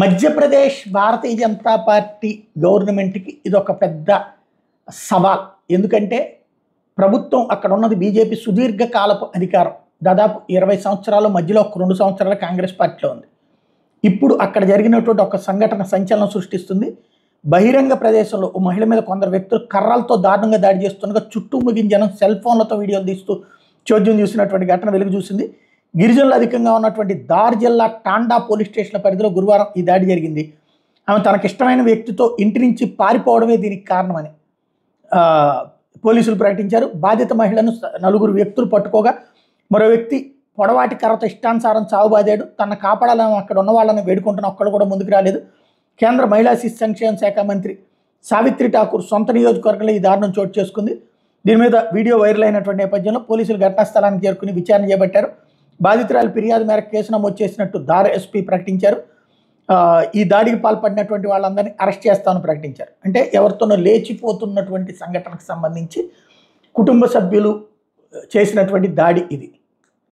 Madhya Pradesh Bharatiya Janata party గవర్నమెంట్కి ఇది ఒక పెద్ద సవాల్. ఎందుకంటే ప్రభుత్వం అక్కడ ఉన్నది బీజేపీ సుదీర్ఘకాలపు అధికారం, దాదాపు 20 సంవత్సరాల మధ్యలో ఒక 2 సంవత్సరాలు కాంగ్రెస్ పార్టీలో ఉంది. ఇప్పుడు అక్కడ జరిగినటువంటి ఒక సంఘటన సంచలనం సృష్టిస్తుంది. బహిరంగ ప్రదేశంలో ఓ మహిళ మీద కొందరు వ్యక్తులు కర్రలతో దారుణంగా దాడి చేస్తుండగా చుట్టూ ముగిన జనం సెల్ ఫోన్లతో వీడియోలు తీస్తూ చోద్యం చూసినటువంటి ఘటన వెలుగు చూసింది. గిరిజనులు అధికంగా ఉన్నటువంటి దార్ జిల్లా టాండా పోలీస్ స్టేషన్ల పరిధిలో గురువారం ఈ దాడి జరిగింది. ఆమె తనకిష్టమైన వ్యక్తితో ఇంటి నుంచి పారిపోవడమే దీనికి కారణమని పోలీసులు ప్రకటించారు. బాధిత మహిళను 4 వ్యక్తులు పట్టుకోగా మరో వ్యక్తి పొడవాటి కర్రతో ఇష్టానుసారం చావుబాదాడు. తన కాపాడాలని అక్కడ ఉన్న వాళ్ళని వేడుకుంటున్న ఒక్కడు కూడా ముందుకు రాలేదు. కేంద్ర మహిళా శిశు సంక్షేమ శాఖ మంత్రి సావిత్రి ఠాకూర్ సొంత నియోజకవర్గంలో ఈ దారుణం చోటు చేసుకుంది. దీని మీద వీడియో వైరల్ అయినటువంటి నేపథ్యంలో పోలీసులు ఘటనా స్థలానికి చేరుకుని విచారణ చేపట్టారు. బాధితురాలు ఫిర్యాదు మేరకు కేసు నమోదు చేసినట్టు దార్ ఎస్పీ ప్రకటించారు. ఈ దాడికి పాల్పడినటువంటి వాళ్ళందరినీ అరెస్ట్ చేస్తామని ప్రకటించారు. అంటే ఎవరితోనో లేచిపోతున్నటువంటి సంఘటనకు సంబంధించి కుటుంబ సభ్యులు చేసినటువంటి దాడి ఇది.